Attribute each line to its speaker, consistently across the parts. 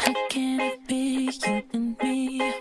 Speaker 1: I can't be you and me.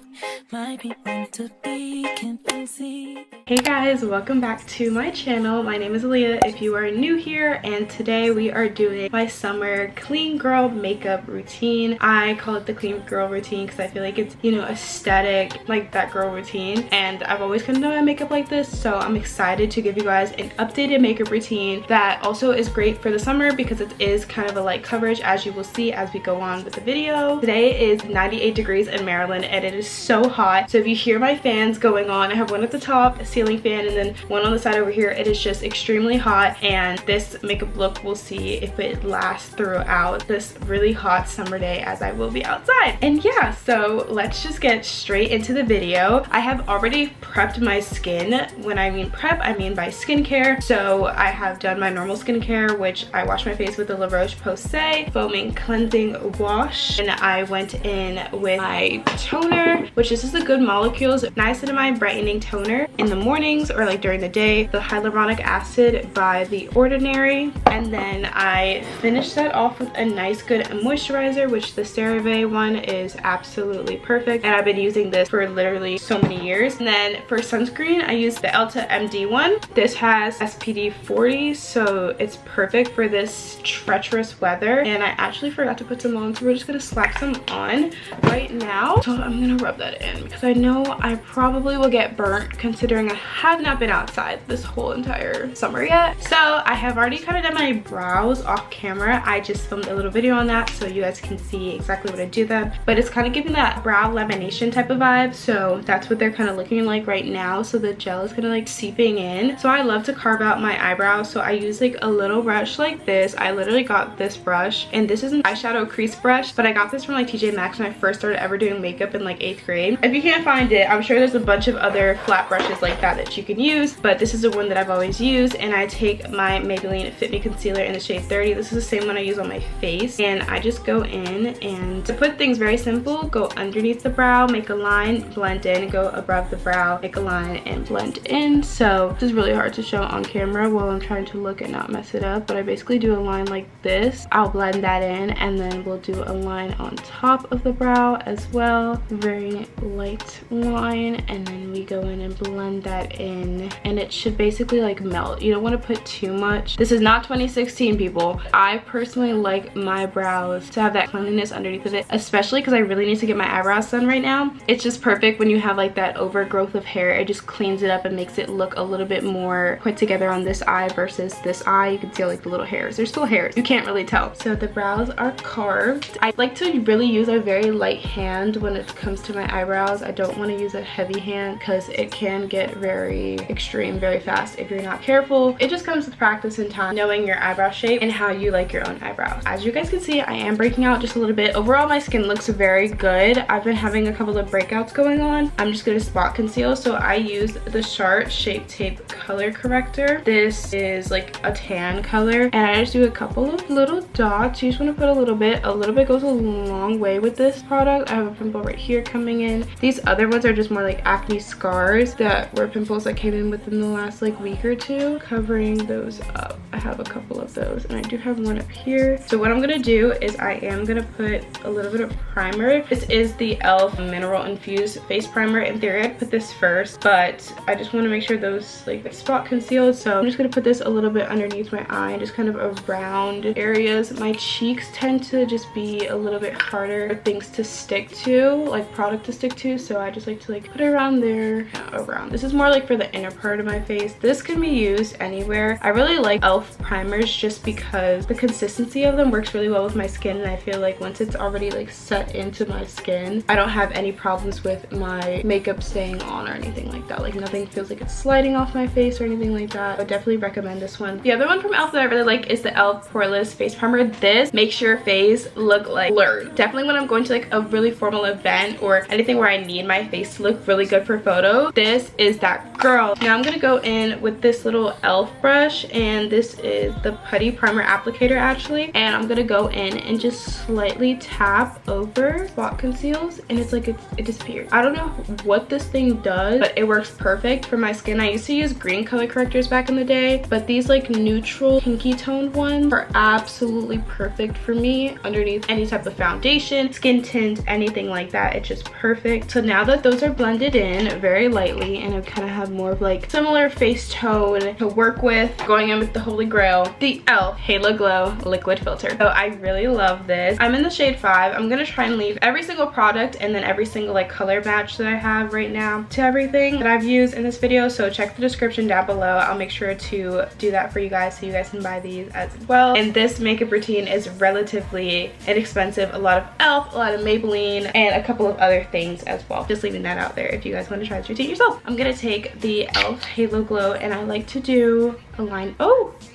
Speaker 1: Might be meant to be, can't see.
Speaker 2: Hey guys, welcome back to my channel. My name is Aliyah if you are new here, and today we are doing my summer clean girl makeup routine. I call it the clean girl routine because I feel like it's, you know, aesthetic, like that girl routine, and I've always kind of done my makeup like this, so I'm excited to give you guys an updated makeup routine that also is great for the summer because it is kind of a light coverage, as you will see as we go on with the video. Today is 98 degrees in Maryland and it is so hot, so if you hear my fans going on, I have one at the top, a ceiling fan, and then one on the side over here. It is just extremely hot, and this makeup look, we'll see if it lasts throughout this really hot summer day as I will be outside. And yeah, so let's just get straight into the video. I have already prepped my skin. When I mean prep, I mean by skincare. So I have done my normal skincare, which I wash my face with the La Roche-Posay foaming cleansing wash, and I went in with my toner, which is just a Good Molecules niacinamide brightening toner in the mornings or like during the day, the hyaluronic acid by The Ordinary, and then I finished that off with a nice good moisturizer, which the CeraVe one is absolutely perfect, and I've been using this for literally so many years. And then for sunscreen, I use the Elta MD one. This has SPD 40, so it's perfect for this treacherous weather, and I actually forgot to put some on, so we're just gonna slap some on right now. So I'm gonna rub that in because I know I probably will get burnt considering I have not been outside this whole entire summer yet. So I have already kind of done my brows off camera. I just filmed a little video on that so you guys can see exactly what I do them, but it's kind of giving that brow lamination type of vibe, so that's what they're kind of looking like right now. So the gel is kind of like seeping in. So I love to carve out my eyebrows, so I use like a little brush like this. I literally got this brush, and this is an eyeshadow crease brush, but I got this from like TJ Maxx when I first started ever doing makeup in like 8th grade. If you can't find it, I'm sure there's a bunch of other flat brushes like that you can use, but this is the one that I've always used. And I take my Maybelline Fit Me concealer in the shade 30. This is the same one I use on my face, and I just go in, and to put things very simple, go underneath the brow, make a line, blend in, go above the brow, make a line, and blend in. So this is really hard to show on camera while I'm trying to look and not mess it up, but I basically do a line like this. I'll blend that in, and then we'll do a line on top of the brow as well, very light line, and then we go in and blend that in, and it should basically like melt. You don't want to put too much. This is not 2016, people. I personally like my brows to have that cleanliness underneath of it, especially because I really need to get my eyebrows done right now. It's just perfect when you have like that overgrowth of hair. It just cleans it up and makes it look a little bit more put together on this eye versus this eye. You can see like the little hairs. There's still hairs. You can't really tell. So the brows are carved. I like to really use a very light hand when it comes to my eyebrows. I don't want to use a heavy hand because it can get very extreme very fast if you're not careful. It just comes with practice and time, knowing your eyebrow shape and how you like your own eyebrows. As you guys can see, I am breaking out just a little bit. Overall, my skin looks very good. I've been having a couple of breakouts going on. I'm just going to spot conceal, so I use the Sharp Shape Tape Color Corrector. This is like a tan color, and I just do a couple of little dots. You just want to put a little bit. A little bit goes a long way with this product. I have a pimple right here coming in. These other ones are just more like acne scars that were pimples that came in within the last like week or two. Covering those up, I have a couple of those, and I do have one up here. So what I'm gonna do is I am gonna put a little bit of primer. This is the e.l.f. Mineral Infused Face Primer. In theory, I'd put this first, but I just want to make sure those like spot concealed. So I'm just gonna put this a little bit underneath my eye and just kind of around areas. My cheeks tend to just be a little bit harder for things to stick to, like product to stick to, so I just like to like put it around there, around. This is more like for the inner part of my face. This can be used anywhere. I really like e.l.f. primers just because the consistency of them works really well with my skin, and I feel like once it's already like set into my skin, I don't have any problems with my makeup staying on or anything like that. Like nothing feels like it's sliding off my face or anything like that. I would definitely recommend this one. The other one from e.l.f. that I really like is the e.l.f. Poreless Face Primer. This makes your face look like blurred. Definitely when I'm going to like a really formal event or anything where I need my face to look really good for photo, this is that that girl. Now I'm gonna go in with this little elf brush, and this is the putty primer applicator actually, and I'm gonna go in and just slightly tap over spot conceals, and it's like it disappeared. I don't know what this thing does, but it works perfect for my skin. I used to use green color correctors back in the day, but these like neutral pinky toned ones are absolutely perfect for me underneath any type of foundation, skin tint, anything like that. It's just perfect. So now that those are blended in very lightly, and I kind of have more of like similar face tone to work with, going in with the holy grail, the e.l.f. Halo Glow liquid filter. So I really love this. I'm in the shade 5. I'm gonna try and leave every single product and then every single like color match that I have right now to everything that I've used in this video, so check the description down below. I'll make sure to do that for you guys so you guys can buy these as well. And this makeup routine is relatively inexpensive. A lot of e.l.f., a lot of Maybelline, and a couple of other things as well. Just leaving that out there if you guys want to try this routine yourself. I'm gonna take the e.l.f. Halo Glow, and I like to do a line,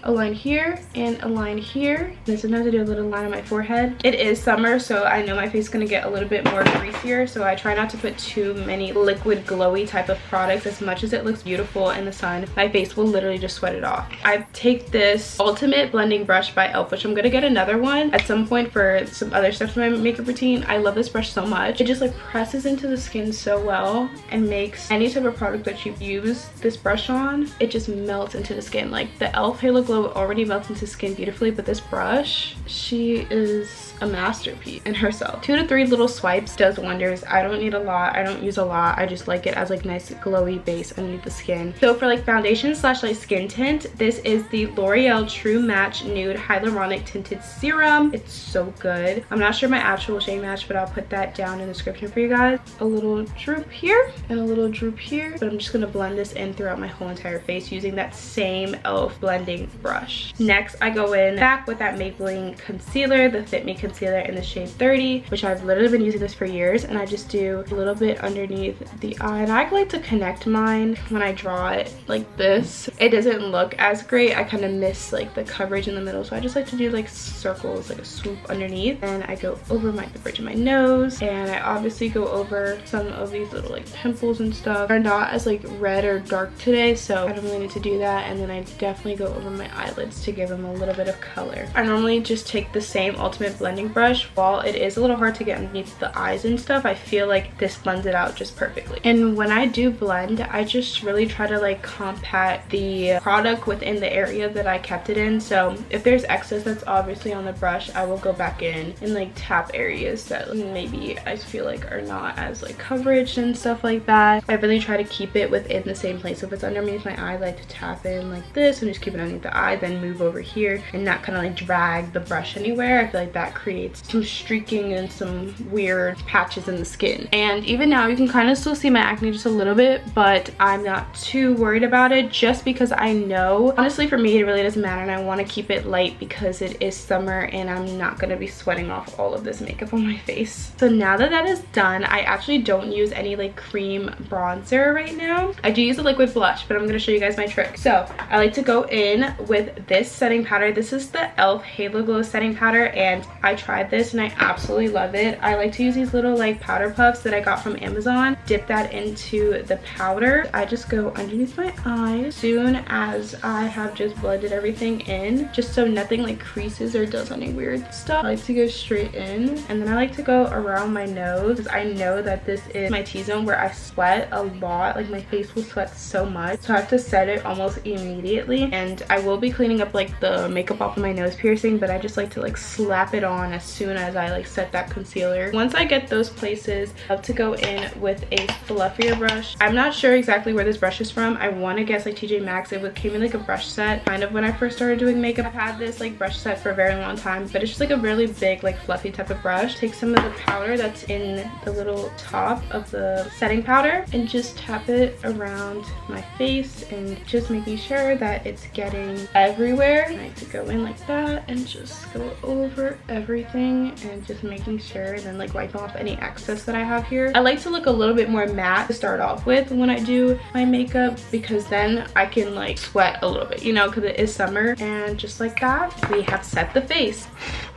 Speaker 2: a line here and a line here. And sometimes I do a little line on my forehead. It is summer, so I know my face is gonna get a little bit more greasier, so I try not to put too many liquid glowy type of products. As much as it looks beautiful in the sun, my face will literally just sweat it off. I take this Ultimate Blending Brush by e.l.f., which I'm gonna get another one at some point for some other steps in my makeup routine. I love this brush so much. It just like presses into the skin so well and makes any type of product that you use this brush on, it just melts into the skin. Like the e.l.f. Halo Glow already melts into skin beautifully, but this brush, she is a masterpiece in herself. 2 to 3 little swipes does wonders. I don't need a lot. I don't use a lot. I just like it as like nice glowy base underneath the skin. So for like foundation slash like skin tint, this is the L'Oreal True Match Nude Hyaluronic Tinted Serum. It's so good. I'm not sure my actual shade match, but I'll put that down in the description for you guys. A little droop here and a little droop here, but I'm just gonna blend this in throughout my whole entire face using that same e.l.f. blending brush. Next, I go in back with that Maybelline concealer, the Fit Me concealer in the shade 30, which I've literally been using this for years, and I just do a little bit underneath the eye. And I like to connect mine when I draw it like this. It doesn't look as great. I kind of miss like the coverage in the middle, so I just like to do like circles, like a swoop underneath. And I go over the bridge of my nose, and I obviously go over some of these little like pimples and stuff. They're not as like red or dark today, so I don't really need to do that. And then I definitely go over my eyelids to give them a little bit of color. I normally just take the same Ultimate Blending Brush. While it is a little hard to get underneath the eyes and stuff, I feel like this blends it out just perfectly. And when I do blend, I just really try to like compact the product within the area that I kept it in. So if there's excess that's obviously on the brush, I will go back in and like tap areas that maybe I feel like are not as like coverage and stuff like that. I really try to keep it within the same place. So if it's underneath my eye, I like to tap in like this and just keep it underneath the eye, then move over here and not kind of like drag the brush anywhere. I feel like that creates some streaking and some weird patches in the skin. And even now you can kind of still see my acne just a little bit, but I'm not too worried about it just because I know, honestly for me it really doesn't matter, and I want to keep it light because it is summer and I'm not going to be sweating off all of this makeup on my face. So now that that is done, I actually don't use any like cream bronzer right now. I do use a liquid blush, but I'm going to show you guys my trick. So I like to go in with this setting powder. This is the e.l.f. Halo Glow setting powder, and I tried this and I absolutely love it. I like to use these little like powder puffs that I got from Amazon, dip that into the powder. I just go underneath my eyes soon as I have just blended everything in, just so nothing like creases or does any weird stuff. I like to go straight in, and then I like to go around my nose because I know that this is my T-zone where I sweat a lot. Like my face will sweat so much, so I have to set it almost immediately. And I will be cleaning up like the makeup off of my nose piercing, but I just like to like slap it on as soon as I like set that concealer. Once I get those places, I love to go in with a fluffier brush. I'm not sure exactly where this brush is from. I want to guess like TJ Maxx. It came in like a brush set kind of when I first started doing makeup. I've had this like brush set for a very long time, but it's just like a really big like fluffy type of brush. Take some of the powder that's in the little top of the setting powder and just tap it around my face and just making sure that it's getting everywhere. I like to go in like that and just go over everywhere everything and just making sure, and then like wiping off any excess that I have here. I like to look a little bit more matte to start off with when I do my makeup, because then I can like sweat a little bit, you know, because it is summer. And just like that, we have set the face.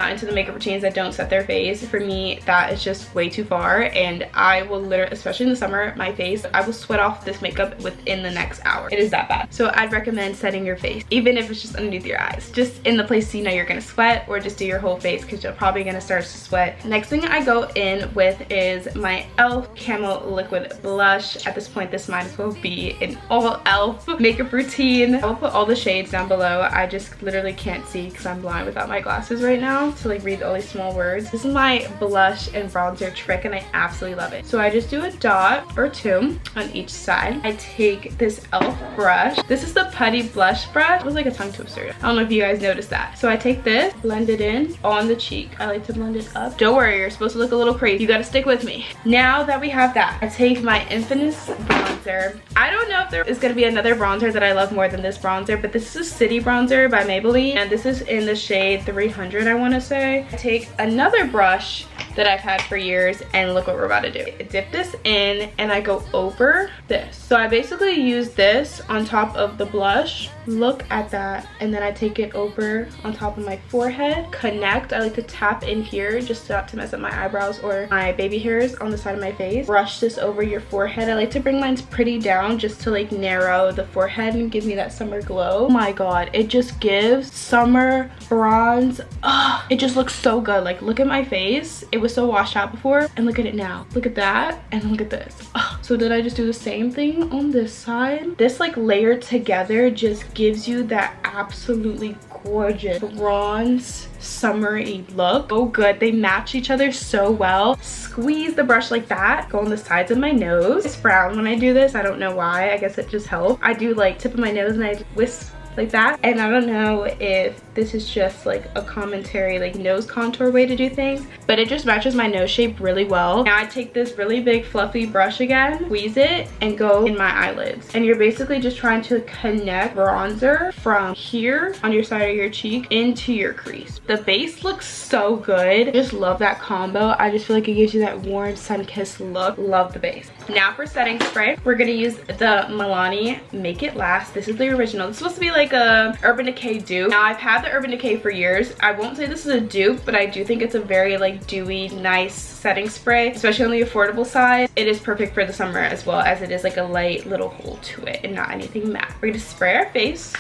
Speaker 2: Into the makeup routines that don't set their face, for me that is just way too far, and I will literally, especially in the summer, my face, I will sweat off this makeup within the next hour. It is that bad. So I'd recommend setting your face, even if it's just underneath your eyes, just in the place you know you're gonna sweat, or just do your whole face because you're probably gonna start to sweat. Next thing I go in with is my e.l.f. Camo Liquid Blush. At this point, this might as well be an all e.l.f. makeup routine. I'll put all the shades down below. I just literally can't see because I'm blind without my glasses right now to like read all these small words. This is my blush and bronzer trick, and I absolutely love it. So I just do a dot or two on each side. I take this e.l.f. brush. This is the Putty Blush brush. It was like a tongue twister. I don't know if you guys noticed that. So I take this, blend it in on the cheek. I like to blend it up. Don't worry, you're supposed to look a little crazy. You gotta stick with me. Now that we have that, I take my Infamous bronzer. I don't know if there is gonna be another bronzer that I love more than this bronzer, but this is a City bronzer by Maybelline, and this is in the shade 300, I wanna say. I take another brush that I've had for years, and look what we're about to do. I dip this in and I go over this. So I basically use this on top of the blush. Look at that. And then I take it over on top of my forehead. Connect. I like to tap in here just not to mess up my eyebrows or my baby hairs on the side of my face. Brush this over your forehead. I like to bring mine pretty down just to like narrow the forehead and give me that summer glow. Oh my god, it just gives summer bronze. Oh, it just looks so good. Like, look at my face. It was so washed out before, and look at it now. Look at that, and look at this. Oh, so did I just do the same thing on this side? This like layered together just gives you that absolutely gorgeous bronze summery look. Oh good, they match each other so well. Squeeze the brush like that, go on the sides of my nose. I frown when I do this. I don't know why. I guess it just helps. I do like tip of my nose and I whisk like that, and I don't know if this is just like a commentary like nose contour way to do things, but it just matches my nose shape really well. Now I take this really big fluffy brush again, squeeze it, and go in my eyelids, and you're basically just trying to connect bronzer from here on your side of your cheek into your crease. The base looks so good. I just love that combo. I just feel like it gives you that warm sun-kissed look. Love the base. Now for setting spray, we're gonna use the Milani Make It Last. This is the original. It's supposed to be like a Urban Decay dupe. Now I've had the Urban Decay for years. I won't say this is a dupe, but I do think it's a very like dewy, nice setting spray, especially on the affordable side. It is perfect for the summer as well, as it is like a light little hole to it and not anything matte. We're gonna spray our face.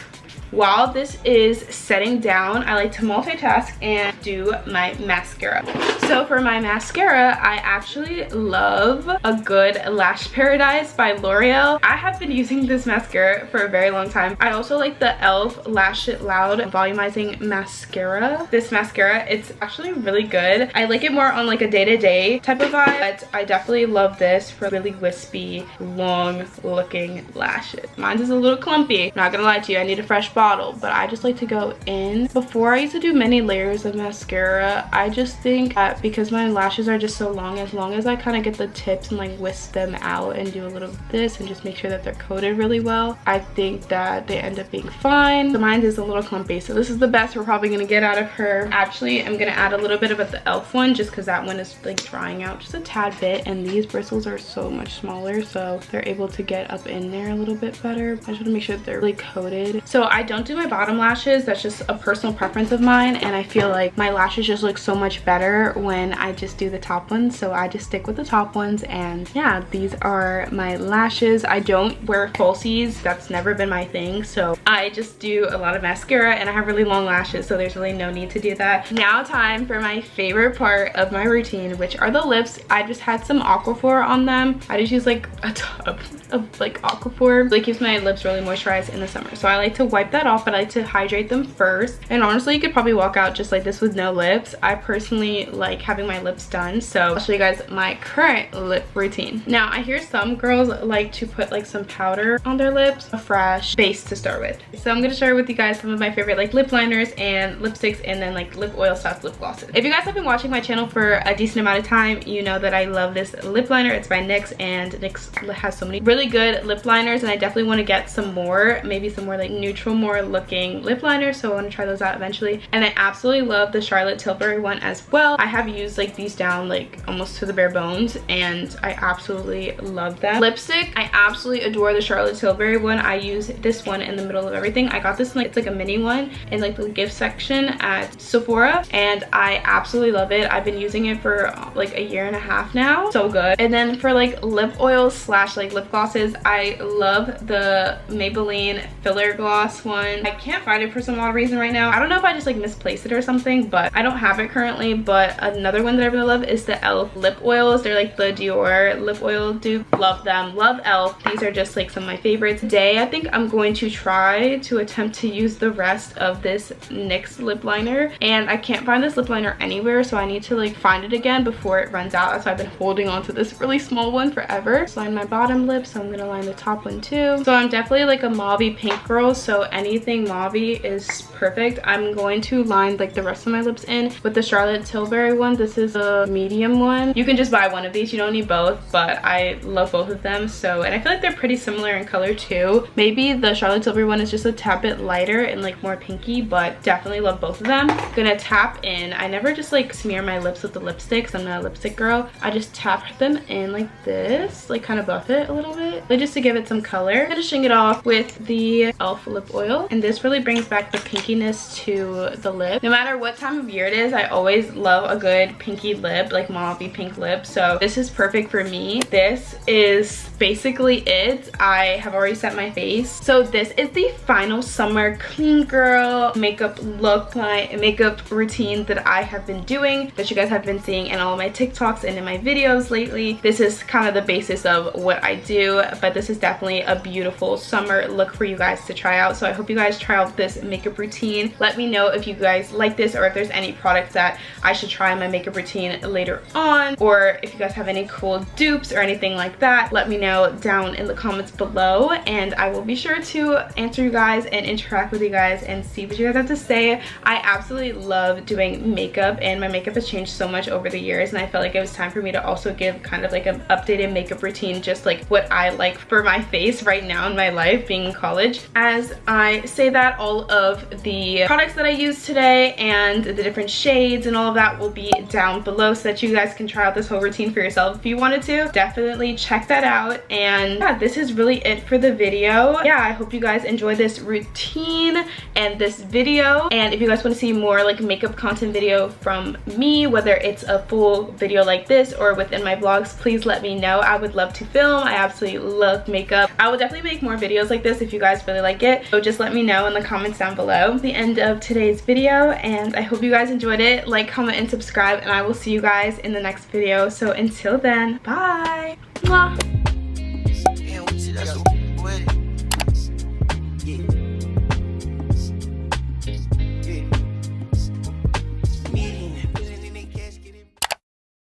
Speaker 2: While this is setting down, I like to multitask and do my mascara. So for my mascara, I actually love a good Lash Paradise by L'Oreal. I have been using this mascara for a very long time. I also like the e.l.f. Lash It Loud Volumizing Mascara. This mascara, it's actually really good. I like it more on like a day-to-day type of vibe, but I definitely love this for really wispy, long looking lashes. Mine is a little clumpy. Not gonna lie to you, I need a fresh bottle, but I just like to go in. Before, I used to do many layers of mascara. I just think that because my lashes are just so long, as long as I kind of get the tips and like whisk them out and do a little of this and just make sure that they're coated really well, I think that they end up being fine. So mine is a little clumpy, so this is the best we're probably gonna get out of her. Actually, I'm gonna add a little bit of the e.l.f. one just because that one is like drying out just a tad bit, and these bristles are so much smaller, so they're able to get up in there a little bit better. I just want to make sure that they're really coated. So I don't do my bottom lashes. That's just a personal preference of mine, and I feel like my lashes just look so much better when I just do the top ones, so I just stick with the top ones. And yeah, these are my lashes. I don't wear falsies. That's never been my thing, so I just do a lot of mascara, and I have really long lashes, so there's really no need to do that. Now time for my favorite part of my routine, which are the lips. I just had some Aquaphor on them. I just use like a tub of like Aquaphor. It keeps my lips really moisturized in the summer, so I like to wipe that off, but I like to hydrate them first. And honestly, you could probably walk out just like this with no lips. I personally like having my lips done, so I'll show you guys my current lip routine. Now I hear some girls like to put like some powder on their lips, a fresh base to start with. So I'm gonna share with you guys some of my favorite like lip liners and lipsticks, and then like lip oil stuff, lip glosses. If you guys have been watching my channel for a decent amount of time, you know that I love this lip liner. It's by NYX, and NYX has so many really good lip liners, and I definitely want to get some more, maybe some more like neutral, more looking lip liner, so I want to try those out eventually. And I absolutely love the Charlotte Tilbury one as well. I have used like these down like almost to the bare bones, and I absolutely love them. Lipstick, I absolutely adore the Charlotte Tilbury one. I use this one in the middle of everything. I got this in, like, it's like a mini one in like the gift section at Sephora, and I absolutely love it. I've been using it for like a year and a half now. So good. And then for like lip oils slash like lip glosses, I love the Maybelline filler gloss one. I can't find it for some odd reason right now. I don't know if I just like misplaced it or something, but I don't have it currently. But another one that I really love is the e.l.f. lip oils. They're like the Dior lip oil dupe. Love them. Love e.l.f. These are just like some of my favorites. Today I think I'm going to try to attempt to use the rest of this NYX lip liner, and I can't find this lip liner anywhere, so I need to like find it again before it runs out. So I've been holding on to this really small one forever. So line my bottom lip, so I'm gonna line the top one too. So I'm definitely like a mauvey pink girl, so anything mauvey is perfect. I'm going to line like the rest of my lips in with the Charlotte Tilbury one. This is a medium one. You can just buy one of these, you don't need both, but I love both of them. So, and I feel like they're pretty similar in color too. Maybe the Charlotte Tilbury one is just a tad bit lighter and like more pinky, but definitely love both of them. Gonna tap in. I never just like smear my lips with the lipstick, 'cause I'm not a lipstick girl. I just tap them in like this, like kind of buff it a little bit, like just to give it some color. Finishing it off with the e.l.f. lip oil, and this really brings back the pinkiness to the lip. No matter what time of year it is, I always love a good pinky lip, like mauvey pink lip, so this is perfect for me. This is basically it. I have already set my face. So this is the final summer clean girl makeup look, my makeup routine that I have been doing, that you guys have been seeing in all of my TikToks and in my videos lately. This is kind of the basis of what I do, but this is definitely a beautiful summer look for you guys to try out. So I hope you guys try out this makeup routine. Let me know if you guys like this, or if there's any products that I should try in my makeup routine later on, or if you guys have any cool dupes or anything like that. Let me know down in the comments below, and I will be sure to answer you guys and interact with you guys and see what you guys have to say. I absolutely love doing makeup, and my makeup has changed so much over the years, and I felt like it was time for me to also give kind of like an updated makeup routine, just like what I like for my face right now in my life being in college. As I say that, all of the products that I use today and the different shades and all of that will be down below, so that you guys can try out this whole routine for yourself if you wanted to. Definitely check that out. And yeah, this is really it for the video. Yeah, I hope you guys enjoy this routine and this video, and if you guys want to see more like makeup content video from me, whether it's a full video like this or within my vlogs, please let me know. I would love to film. I absolutely love makeup. I will definitely make more videos like this if you guys really like it, so just let me know in the comments down below. The end of today's video, and I hope you guys enjoyed it. Like, comment, and subscribe, and I will see you guys in the next video. So until then, bye. Mwah.